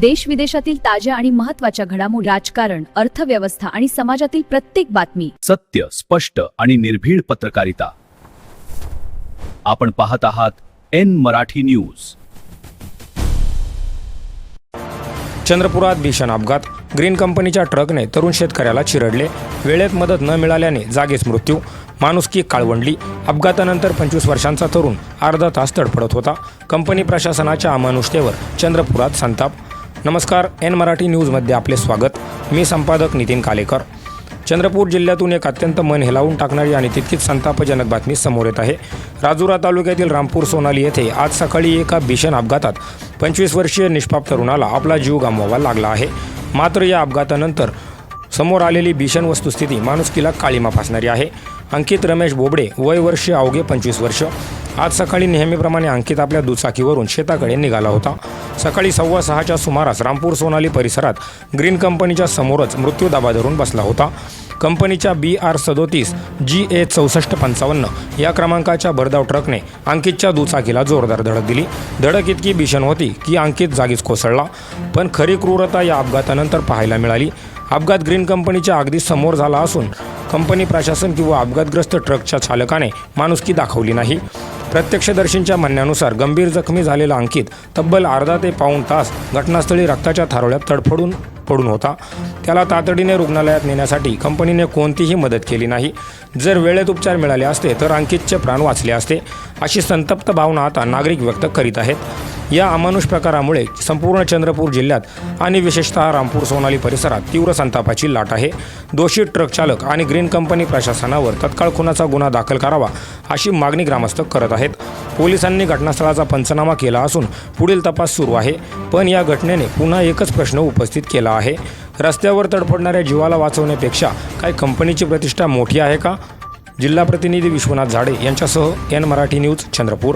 देश विदेशातील ताज्या आणि महत्त्वाच्या घडामोडी, राजकारण, अर्थव्यवस्था आणि समाजातील प्रत्येक बातमी. सत्य, स्पष्ट आणि निर्भीड पत्रकारिता. आपण पाहत आहात एन मराठी न्यूज. चंद्रपुरात भीषण अपघात. ग्रीन कंपनीच्या ट्रकने तरुण शेतकऱ्याला चिरडले. वेळेत मदत न मिळाल्याने जागीच मृत्यू. माणुसकी काळवंडली. अपघातानंतर 25 वर्षांचा तरुण अर्धा तास तडफडत होता. कंपनी प्रशासनाच्या अमानुषतेवर चंद्रपुरात संताप. नमस्कार, एन मराठी न्यूजमध्ये आपले स्वागत. मी संपादक नितीन कालेकर. चंद्रपूर जिल्ह्यातून एक अत्यंत मन हेलावून टाकणारी आणि तितकीच संतापजनक बातमी समोर येत आहे. राजुरा तालुक्यातील रामपूर सोनाली येथे आज सकाळी एका भीषण अपघातात 25 वर्षीय निष्पाप तरुणाला आपला जीव गमवावा लागला आहे. मात्र या अपघातानंतर समोर आलेली भीषण वस्तुस्थिती माणुसकीला काळीमा फासणारी आहे. अंकित रमेश बोबडे, वय वर्ष अवघे 25 वर्ष. आज सकाळी नेहमीप्रमाणे अंकित आपल्या दुचाकीवरून शेताकडे निघाला होता. सकाळी 6:15च्या सुमारास रामपूर सोनाली परिसरात ग्रीन कंपनीच्या समोरच मृत्यूदाबा धरून बसला होता. कंपनीच्या BR 37 GA 6455 या क्रमांकाच्या भरधाव ट्रकने अंकितच्या दुचाकीला जोरदार धडक दिली. धडक इतकी भीषण होती की अंकित जागीच कोसळला. पण खरी क्रूरता या अपघातानंतर पाहायला मिळाली. अपघात ग्रीन कंपनीच्या अगदी समोर झाला असून कंपनी प्रशासन किंवा अपघातग्रस्त ट्रकच्या चालकाने माणुसकी दाखवली नाही. प्रत्यक्षदर्शींच्या म्हणण्यानुसार गंभीर जखमी झालेला अंकित तब्बल अर्धा ते पाऊण तास घटनास्थळी रक्ताच्या थारोळ्यात तडफडून पडून होता. त्याला तातडीने रुग्णालयात नेण्यासाठी कंपनीने कोणतीही मदत केली नाही. जर वेळेत उपचार मिळाले असते तर अंकितचे प्राण वाचले असते, अशी संतप्त भावना आता नागरिक व्यक्त करीत आहेत. या अमानुष प्रकारामुळे संपूर्ण चंद्रपूर जिल्ह्यात आणि विशेषतः रामपूर सोनाली परिसरात तीव्र संतापाची लाट आहे. दोषी ट्रक चालक आणि ग्रीन कंपनी प्रशासनावर तत्काळ खुनाचा गुन्हा दाखल करावा अशी मागणी ग्रामस्थ करत आहेत. पोलिसांनी घटनास्थळाचा पंचनामा केला असून पुढील तपास सुरू आहे. पण या घटनेने पुन्हा एकच प्रश्न उपस्थित केला आहे. रस्त्यावर तडफडणाऱ्या जीवाला वाचवण्यापेक्षा काय कंपनीची प्रतिष्ठा मोठी आहे का? जिल्हा प्रतिनिधी विश्वनाथ झाडे यांच्यासह एन मराठी न्यूज, चंद्रपूर.